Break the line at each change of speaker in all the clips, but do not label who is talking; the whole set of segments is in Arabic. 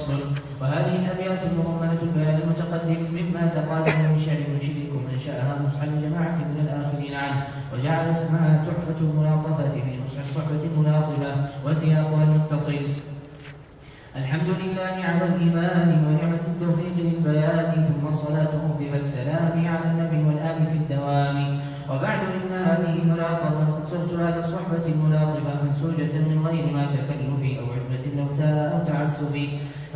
فصل. وهذه الأبيات المضمنة البيان المتقدم مما تقادم من شعر المشرك أنشأها نصح لجماعة من الآخرين عنه، وجعل اسمها تحفة الملاطفة في نصح الصحبة الملاطفة وسياقها المتصل. الحمد لله على الإيمان ونعمة التوفيق للبيان، ثم الصلاة مضيفة سلامي على النبي والآل في الدوام. وبعد إن هذه ملاطفة قد صرت هذه الصحبة الملاطفة منسوجة من غير ما تكلف أو عجبة لوثاء أو تعسف.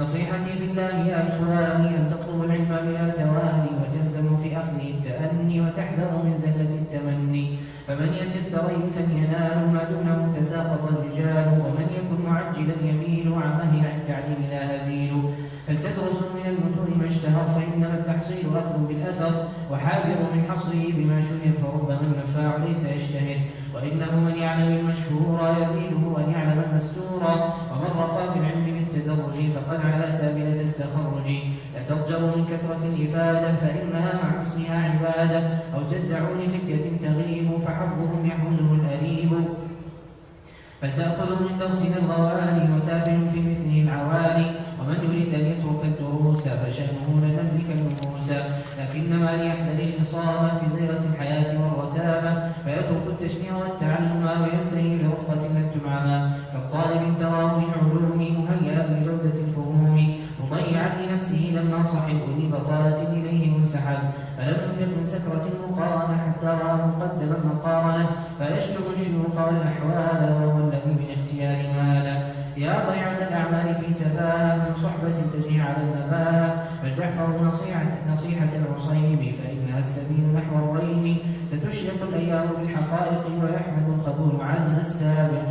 نصيحتي في الله يا إخواني أن تطلبوا العلم بلا تواني، وتلزموا في أخذه التأني، وتحذروا من زلة التمني. فمن يسر تريثا ينال ما دونه تساقط الرجال، ومن يكن معجلا يميل عمه عن التعليم لا هزيل. فلتدرسوا من المتون ما اشتهر، فإنما التحصيل أخذ بالأثر، وحاذروا من حصره بما شهر، فربما النفاع ليس يشتهر. وإنه من يعلم المشهور يزيده أن يعلم المستور، ومن رقى في العلم بالتدرج فقد على سابلة التخرج. لا تضجروا من كثرة الإفادة فإنها مع حسنها عبادة، أو تجزعوا لفتية تغيب فحبهم يحوزه الأريب. فلتأخذوا من درسنا الغوالي، وثابروا في مثله العوالي. ومن يريد أن يترك الدروس فشأنه لن نملك النفوس، لكنما ليحذر الإصابة بزيرة الحياة والرتابة، فيترك التشميع والتعلم ويلتهي برفقة لم تمعما. كالطالب تراه من علوم مهيئا لجودة الفهوم، مضيعا لنفسه لما صحب لبطالة إليه منسحب. فلم يفق من سكرة المقارنة حتى راه مقدما مقارنة، فيشتم الشيوخ والأحوال وهو الذي من اختيار ماله. يا ضيعة الأعمال في سفاهة من صحبة تجني على النباهة، فلتحفظوا نصيحة العصيب فإنها السبيل نحو الريب. ستشرق الأيام بالحقائق ويحمد الخذول عزم السابق.